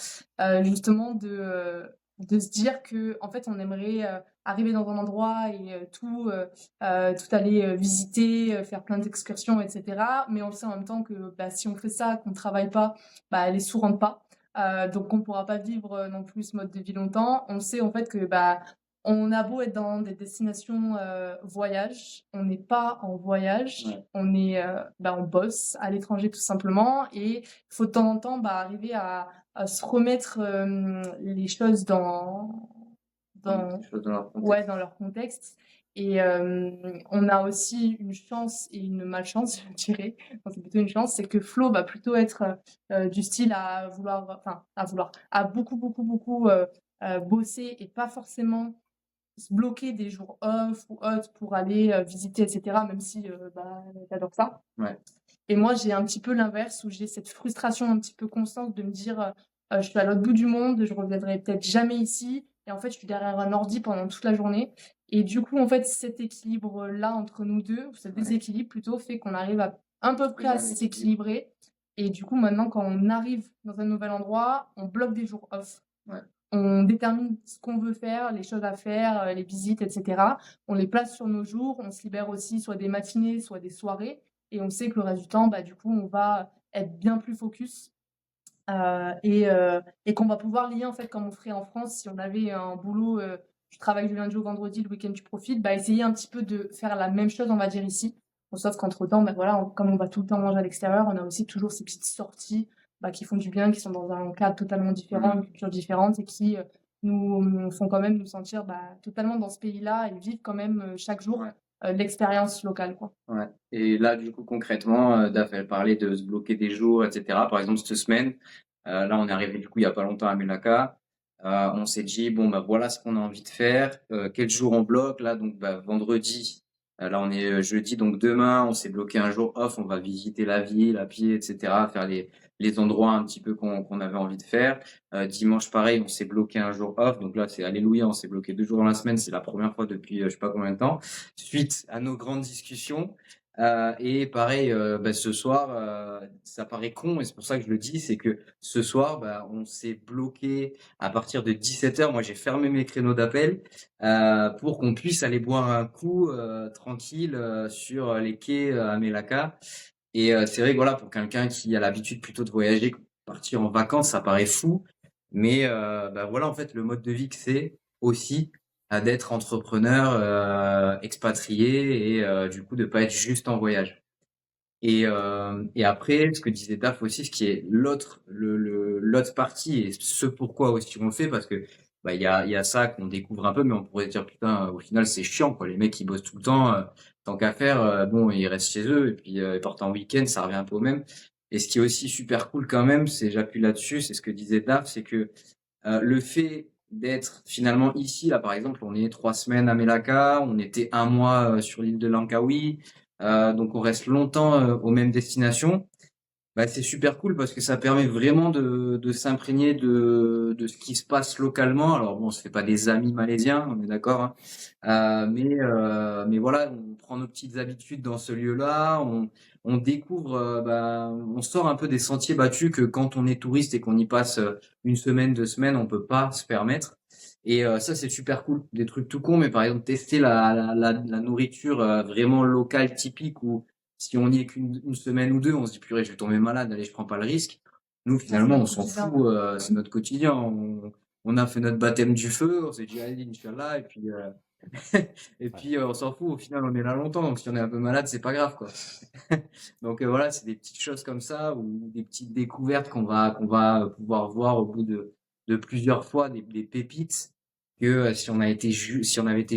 justement de se dire que en fait, on aimerait, arriver dans un endroit et tout aller, visiter, faire plein d'excursions et cetera. Mais on sait en même temps que, bah, si on fait ça, qu'on travaille pas, bah, les sous rentrent pas. Donc on pourra pas vivre, non plus ce mode de vie longtemps. On sait en fait que, bah, on a beau être dans des destinations voyage, on n'est pas en voyage, Ouais. on bosse à l'étranger tout simplement et il faut de temps en temps arriver à se remettre les choses dans, Des choses dans leur ouais, contexte. dans leur contexte. Et on a aussi une chance et une malchance, je dirais. Enfin, c'est plutôt une chance, c'est que Flo va plutôt être du style à beaucoup, beaucoup, beaucoup bosser et pas forcément se bloquer des jours off ou autres pour aller visiter, etc., même si j'adore ça. Ouais. Et moi, j'ai un petit peu l'inverse où j'ai cette frustration un petit peu constante de me dire je suis à l'autre bout du monde, je reviendrai peut-être jamais ici. Et en fait, je suis derrière un ordi pendant toute la journée. Et du coup, en fait, cet équilibre-là entre nous deux, ou ce déséquilibre plutôt, fait qu'on arrive à un peu près à s'équilibrer. Et du coup, maintenant, quand on arrive dans un nouvel endroit, on bloque des jours off. Ouais. On détermine ce qu'on veut faire, les choses à faire, les visites, etc. On les place sur nos jours. On se libère aussi soit des matinées, soit des soirées. Et on sait que le reste du temps, bah, du coup, on va être bien plus focus. Et qu'on va pouvoir lier, en fait, comme on ferait en France, si on avait un boulot, tu travailles du lundi au vendredi, le week-end tu profites, bah, essayer un petit peu de faire la même chose, on va dire ici. Bon, sauf qu'entre-temps, bah, voilà, comme on va tout le temps manger à l'extérieur, on a aussi toujours ces petites sorties qui font du bien, qui sont dans un cadre totalement différent, une culture différente et qui nous font quand même nous sentir totalement dans ce pays-là et vivre quand même chaque jour l'expérience locale, quoi. Ouais. Et là, du coup, concrètement, Daf, elle parlait de se bloquer des jours, etc. Par exemple, cette semaine, là, on est arrivé, du coup, il y a pas longtemps à Melaka. On s'est dit, bon, bah, voilà ce qu'on a envie de faire. Quel jour on bloque? Là, donc, bah, vendredi, Là, on est jeudi, donc demain, on s'est bloqué un jour off. On va visiter la ville à pied, etc., faire les endroits un petit peu qu'on avait envie de faire. Dimanche, pareil, on s'est bloqué un jour off. Donc là, c'est alléluia, on s'est bloqué 2 jours dans la semaine. C'est la première fois depuis je sais pas combien de temps. Suite à nos grandes discussions. Et pareil, ce soir, ça paraît con, et c'est pour ça que je le dis, c'est que ce soir, on s'est bloqué à partir de 17h. Moi, j'ai fermé mes créneaux d'appel pour qu'on puisse aller boire un coup tranquille sur les quais à Melaka. Et c'est vrai que voilà, pour quelqu'un qui a l'habitude plutôt de voyager, partir en vacances, ça paraît fou. Mais voilà, en fait, le mode de vie que c'est aussi d'être entrepreneur, expatrié et du coup de pas être juste en voyage. Et après, ce que disait Daf aussi, ce qui est l'autre partie et ce pourquoi aussi on le fait, parce que il y a ça qu'on découvre un peu, mais on pourrait dire putain, au final c'est chiant quoi. Les mecs ils bossent tout le temps, tant qu'à faire, bon ils restent chez eux et puis ils partent en week-end, ça revient un peu au même. Et ce qui est aussi super cool quand même, c'est j'appuie là-dessus, c'est ce que disait Daf, c'est que le fait d'être finalement ici, là par exemple, on est 3 semaines à Melaka, on était un mois sur l'île de Langkawi, donc on reste longtemps aux mêmes destinations. C'est super cool parce que ça permet vraiment de s'imprégner de ce qui se passe localement. Alors bon, on se fait pas des amis malaisiens, on est d'accord, hein. Mais voilà, on prend nos petites habitudes dans ce lieu-là, on découvre, on sort un peu des sentiers battus que quand on est touriste et qu'on y passe une semaine, 2 semaines, on peut pas se permettre. Et ça, c'est super cool. Des trucs tout cons, mais par exemple, tester la nourriture vraiment locale, typique, ou si on y est qu'une semaine ou deux, on se dit, purée, je vais tomber malade, allez, je prends pas le risque. Nous, Ça, c'est finalement, notre on s'en quotidien. fout, c'est notre quotidien. On a fait notre baptême du feu, on s'est dit, allez, Inch'Allah, et puis, et Ouais. puis on s'en fout, au final, on est là longtemps, donc si on est un peu malade, c'est pas grave, quoi. Donc voilà, c'est des petites choses comme ça, ou des petites découvertes qu'on va pouvoir voir au bout de plusieurs fois, des pépites que si on avait été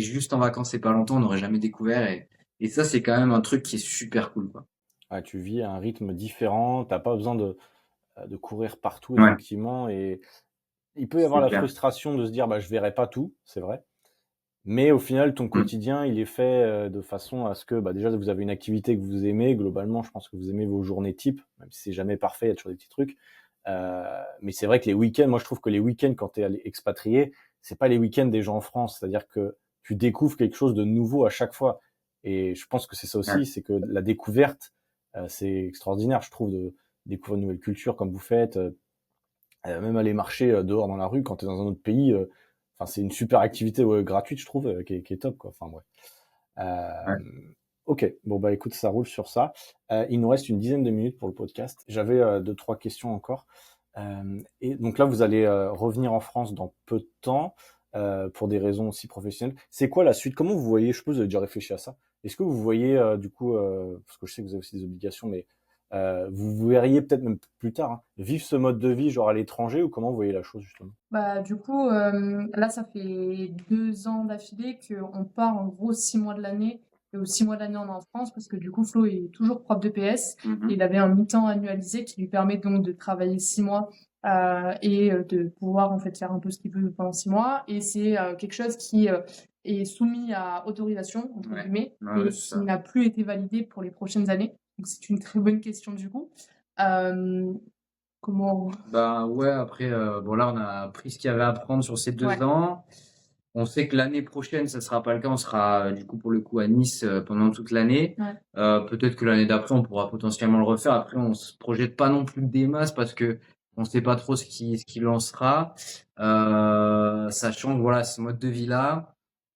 juste en vacances il y a pas longtemps, on n'aurait jamais découvert. Et ça, c'est quand même un truc qui est super cool, quoi. Ouais, tu vis à un rythme différent, t'as pas besoin de courir partout, Ouais, effectivement, et il peut y avoir c'est la clair. frustration de se dire, bah, je verrai pas tout, c'est vrai. Mais au final, ton Mm. quotidien, il est fait de façon à ce que, bah, déjà, vous avez une activité que vous aimez. Globalement, je pense que vous aimez vos journées types, même si c'est jamais parfait, il y a toujours des petits trucs. Mais c'est vrai que les week-ends, moi, je trouve que les week-ends, quand tu es expatrié, c'est pas les week-ends des gens en France. C'est-à-dire que tu découvres quelque chose de nouveau à chaque fois. Et je pense que c'est ça Ouais, aussi, c'est que la découverte, c'est extraordinaire, je trouve, de découvrir une nouvelle culture comme vous faites. Même aller marcher dehors dans la rue quand tu es dans un autre pays, enfin c'est une super activité gratuite, je trouve, qui est top, quoi. Enfin bref. ouais. Ok, bon bah écoute, ça roule sur ça. Il nous reste une dizaine de minutes pour le podcast. J'avais deux, trois questions encore. Et donc là, vous allez revenir en France dans peu de temps pour des raisons aussi professionnelles. C'est quoi la suite? Comment vous voyez, je suppose que vous avez déjà réfléchi à ça. Est-ce que vous voyez du coup, parce que je sais que vous avez aussi des obligations, mais vous verriez peut-être même plus tard vivre ce mode de vie genre à l'étranger, ou comment vous voyez la chose justement? Du coup, là, ça fait 2 ans d'affilée qu'on part en gros 6 mois de l'année. Et aux 6 mois de l'année, on est en France parce que du coup, Flo est toujours prof de PS. Et Mhm. il avait un mi-temps annualisé qui lui permet donc de travailler 6 mois et de pouvoir en fait faire un peu ce qu'il veut pendant 6 mois. Et c'est quelque chose qui est soumis à autorisation, entre Ouais, guillemets, ouais, ouais, et c'est qui ça. n'a plus été validé pour les prochaines années. Donc c'est une très bonne question du coup. Euh, comment... Ouais, après, bon là, on a appris ce qu'il y avait à apprendre sur ces Ouais. 2 ans. On sait que l'année prochaine, ça sera pas le cas. On sera du coup pour le coup à Nice pendant toute l'année. Ouais. Peut-être que l'année d'après, on pourra potentiellement le refaire. Après, on se projette pas non plus des masses parce que on sait pas trop ce qui lancera. Sachant que voilà, ce mode de vie-là,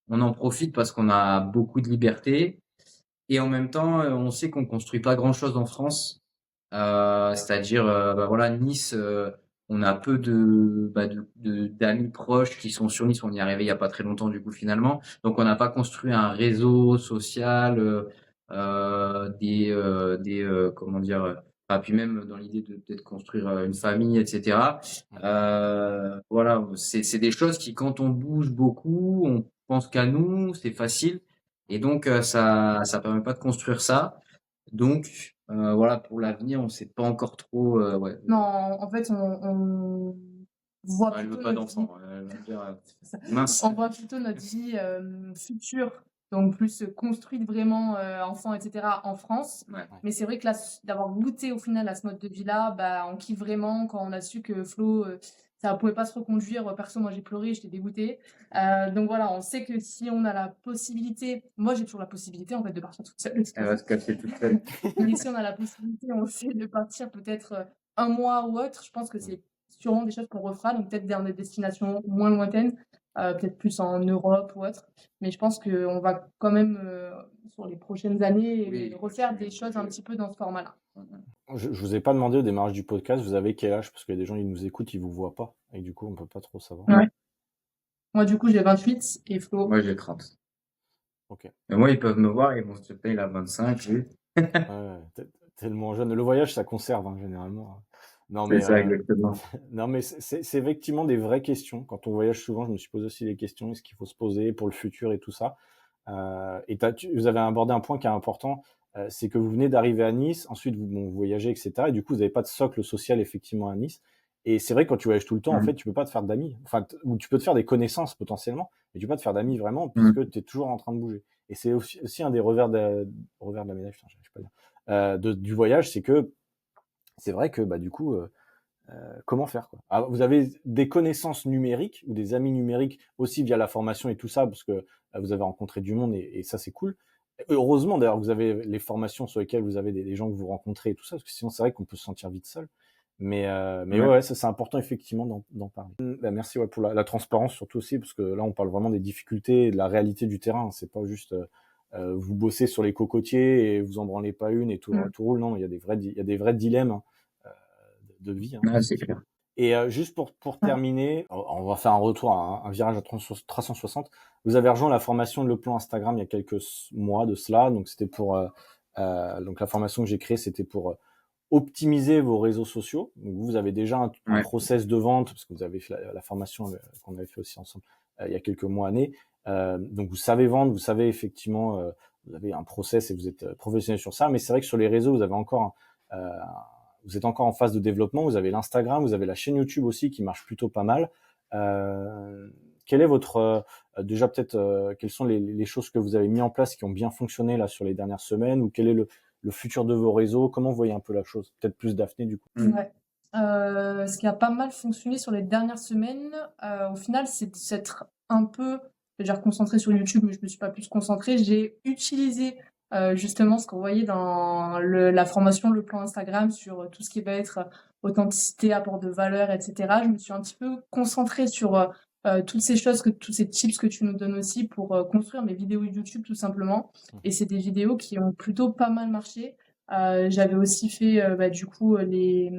on en profite parce qu'on a beaucoup de liberté. Et en même temps, on sait qu'on construit pas grand-chose en France. C'est-à-dire, voilà, Nice, on a peu d'amis proches qui sont sur Nice. On y est arrivé il y a pas très longtemps, du coup, finalement. Donc, on n'a pas construit un réseau social, comment dire, puis même dans l'idée de peut-être construire une famille, etc. Voilà, c'est des choses qui, quand on bouge beaucoup, on pense qu'à nous, c'est facile. Et donc, ça permet pas de construire ça. Donc, voilà, pour l'avenir, on sait pas encore trop, ouais. Non, en fait, on voit Elle veut plutôt pas notre vie. d'enfant. Elle va me dire, mince. On voit plutôt notre vie future donc plus construite vraiment, enfant, etc., en France. Ouais. Mais c'est vrai que là, d'avoir goûté au final à ce mode de vie-là, bah, on kiffe vraiment quand on a su que Flo, ça pouvait pas se reconduire. Perso, moi, j'ai pleuré, j'étais dégoûtée. Donc voilà, on sait que si on a la possibilité, moi, j'ai toujours la possibilité en fait de partir toute seule. De toute Elle va façon. se casser toute seule. Mais si on a la possibilité, on sait de partir peut-être un mois ou autre. Je pense que c'est sûrement des choses qu'on refera, donc peut-être dans des destinations moins lointaines, peut-être plus en Europe ou autre. Mais je pense qu'on va quand même, sur les prochaines années, Oui, refaire continuer, des choses un bouger. petit peu dans ce format-là. Je vous ai pas demandé au démarrage du podcast, vous avez quel âge? Parce qu'il y a des gens, ils nous écoutent, ils vous voient pas. Et du coup, on peut pas trop savoir. Ouais. Moi, du coup, j'ai 28 et Flo. Moi, j'ai 30. Ok. Mais moi, ils peuvent me voir, ils vont se dire, il a 25, oui. Ouais, tellement jeune. Le voyage, ça conserve, hein, généralement. Non, C'est mais, ça, exactement. non, mais c'est effectivement des vraies questions. Quand on voyage souvent, je me suis posé aussi des questions. Est-ce qu'il faut se poser pour le futur et tout ça? Et vous avez abordé un point qui est important, c'est que vous venez d'arriver à Nice, ensuite vous voyagez, etc. Et du coup, vous n'avez pas de socle social effectivement à Nice. Et c'est vrai que quand tu voyages tout le temps, en fait, tu peux pas te faire d'amis. Enfin, ou tu peux te faire des connaissances potentiellement, mais tu peux pas te faire d'amis vraiment puisque tu es toujours en train de bouger. Et c'est aussi un des revers revers de la médaille, putain, j'arrive pas à dire, du voyage, c'est que c'est vrai que bah du coup, comment faire quoi. Alors, vous avez des connaissances numériques ou des amis numériques aussi via la formation et tout ça, parce que vous avez rencontré du monde et ça c'est cool. Heureusement d'ailleurs que vous avez les formations sur lesquelles vous avez des gens que vous rencontrez et tout ça, parce que sinon c'est vrai qu'on peut se sentir vite seul. Mais ouais, ça c'est important effectivement d'en parler. Bah, merci pour la transparence surtout aussi, parce que là on parle vraiment des difficultés et de la réalité du terrain. C'est pas juste vous bossez sur les cocotiers et vous en branlez pas une et tout roule. Non, il y a des vrais dilemmes, hein, de vie. Hein. Ah, c'est clair. Et juste pour terminer, on va faire un retour, un virage à 360. Vous avez rejoint la formation de Le Plan Instagram il y a quelques mois de cela. Donc c'était pour donc la formation que j'ai créée, c'était pour optimiser vos réseaux sociaux. Donc vous avez déjà un process de vente, parce que vous avez fait la formation qu'on avait fait aussi ensemble il y a quelques mois, années. Donc vous savez vendre, vous savez effectivement, vous avez un process et vous êtes professionnel sur ça. Mais c'est vrai que sur les réseaux, vous avez encore vous êtes encore en phase de développement. Vous avez l'Instagram, vous avez la chaîne YouTube aussi qui marche plutôt pas mal. Quel est votre déjà peut-être quelles sont les choses que vous avez mis en place qui ont bien fonctionné là sur les dernières semaines, ou quel est le futur de vos réseaux? Comment vous voyez un peu la chose? Peut-être plus Daphné du coup. Ouais. Ce qui a pas mal fonctionné sur les dernières semaines, au final, c'est de s'être un peu, je veux dire, concentré sur YouTube, mais je me suis pas plus concentrée. J'ai utilisé justement ce qu'on voyait dans la formation, le plan Instagram, sur tout ce qui va être authenticité, apport de valeur, etc. Je me suis un petit peu concentrée sur toutes ces choses, tous ces tips que tu nous donnes aussi pour construire mes vidéos YouTube tout simplement. Et c'est des vidéos qui ont plutôt pas mal marché. J'avais aussi fait du coup les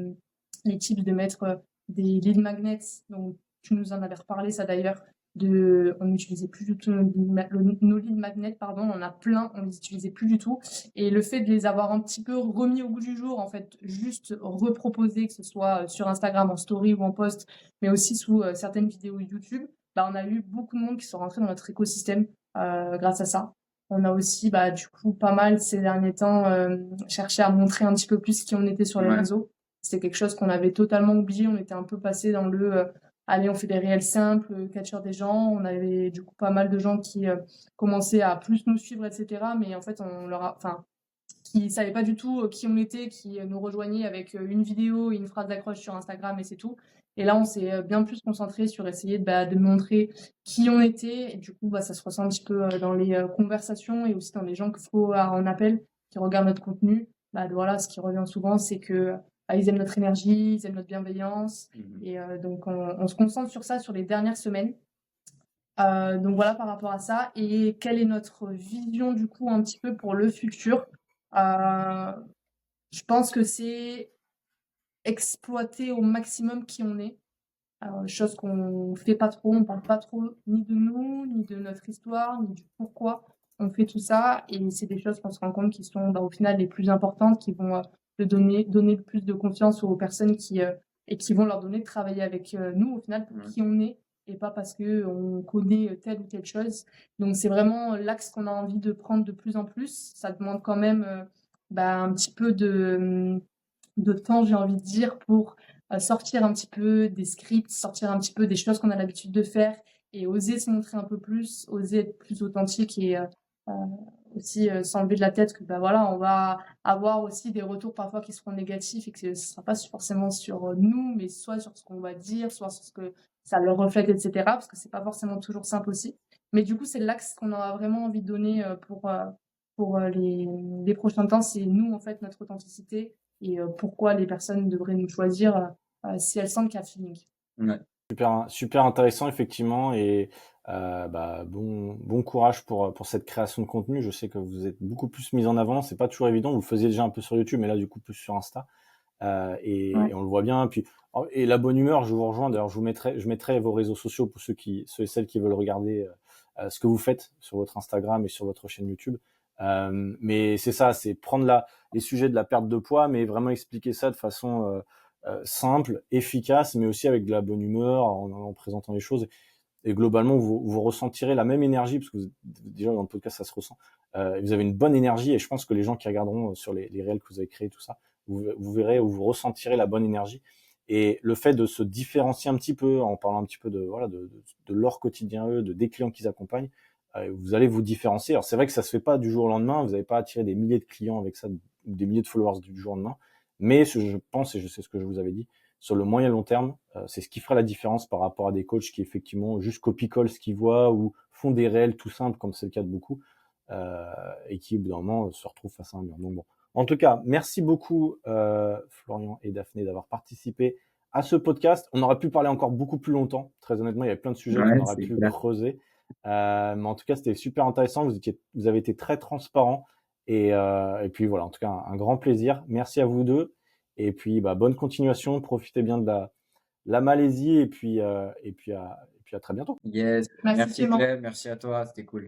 tips de mettre des lead magnets. Donc tu nous en avais reparlé ça d'ailleurs. On n'utilisait plus du tout nos lead magnets, pardon, on en a plein, on les utilisait plus du tout. Et le fait de les avoir un petit peu remis au goût du jour, en fait, juste reproposés, que ce soit sur Instagram en story ou en post, mais aussi sous certaines vidéos YouTube, bah, on a eu beaucoup de monde qui sont rentrés dans notre écosystème grâce à ça. On a aussi, bah, du coup, pas mal ces derniers temps cherché à montrer un petit peu plus qui on était sur les réseaux. C'était quelque chose qu'on avait totalement oublié. On était un peu passé dans le allez, on fait des réels simples, catcheur des gens. On avait du coup pas mal de gens qui commençaient à plus nous suivre, etc. Mais en fait, qui savaient pas du tout qui on était, qui nous rejoignaient avec une vidéo et une phrase d'accroche sur Instagram et c'est tout. Et là, on s'est bien plus concentré sur essayer de montrer qui on était. Et du coup, ça se ressent un petit peu dans les conversations et aussi dans les gens qu'il faut en appel, qui regardent notre contenu. Voilà, ce qui revient souvent, c'est que ils aiment notre énergie, ils aiment notre bienveillance. Et donc, on se concentre sur ça sur les dernières semaines. Donc voilà par rapport à ça. Et quelle est notre vision du coup un petit peu pour le futur? Je pense que c'est exploiter au maximum qui on est. Chose qu'on fait pas trop, on parle pas trop ni de nous, ni de notre histoire, ni du pourquoi on fait tout ça. Et c'est des choses qu'on se rend compte qui sont au final les plus importantes, qui vont donner le plus de confiance aux personnes et qui vont leur donner de travailler avec nous au final pour qui on est, et pas parce qu'on connaît telle ou telle chose. Donc c'est vraiment l'axe qu'on a envie de prendre de plus en plus. Ça demande quand même un petit peu de temps, j'ai envie de dire, pour sortir un petit peu des scripts, sortir un petit peu des choses qu'on a l'habitude de faire et oser se montrer un peu plus, oser être plus authentique et aussi s'enlever de la tête que bah voilà, on va avoir aussi des retours parfois qui seront négatifs et que ce sera pas forcément sur nous, mais soit sur ce qu'on va dire, soit sur ce que ça le reflète, etc. Parce que c'est pas forcément toujours simple aussi. Mais du coup, c'est l'axe qu'on aura vraiment envie de donner pour les prochains temps. C'est nous, en fait, notre authenticité et pourquoi les personnes devraient nous choisir si elles sentent qu'il y a feeling. Ouais. Super intéressant effectivement et bah, bon courage pour cette création de contenu. Je sais que vous êtes beaucoup plus mis en avant. C'est pas toujours évident. Vous le faisiez déjà un peu sur YouTube, mais là du coup plus sur Insta. Et on le voit bien. Puis et la bonne humeur, je vous rejoins. D'ailleurs, je mettrai vos réseaux sociaux pour ceux et celles qui veulent regarder ce que vous faites sur votre Instagram et sur votre chaîne YouTube. Mais c'est ça, c'est prendre les sujets de la perte de poids, mais vraiment expliquer ça de façon simple, efficace, mais aussi avec de la bonne humeur, en présentant les choses. Et globalement, vous ressentirez la même énergie, parce que déjà dans le podcast, ça se ressent. Vous avez une bonne énergie, et je pense que les gens qui regarderont sur les réels que vous avez créés, tout ça, vous verrez ou vous ressentirez la bonne énergie. Et le fait de se différencier un petit peu, en parlant un petit peu de leur quotidien, des clients qu'ils accompagnent, vous allez vous différencier. Alors c'est vrai que ça se fait pas du jour au lendemain, vous n'allez pas attirer des milliers de clients avec ça, ou des milliers de followers du jour au lendemain. Mais je pense, et je sais ce que je vous avais dit, sur le moyen long terme, c'est ce qui fera la différence par rapport à des coachs qui effectivement juste copie-collent ce qu'ils voient ou font des réels tout simples, comme c'est le cas de beaucoup, et qui au bout d'un moment se retrouvent face à un mur. Donc bon. En tout cas, merci beaucoup Florian et Daphné d'avoir participé à ce podcast. On aurait pu parler encore beaucoup plus longtemps. Très honnêtement, il y avait plein de sujets qu'on aurait pu creuser. Mais en tout cas, c'était super intéressant. Vous avez été très transparent. Et puis voilà, en tout cas, un grand plaisir. Merci à vous deux. Et puis, bah, bonne continuation. Profitez bien de la Malaisie. Et puis à très bientôt. Yes. Merci Clem, merci à toi, c'était cool.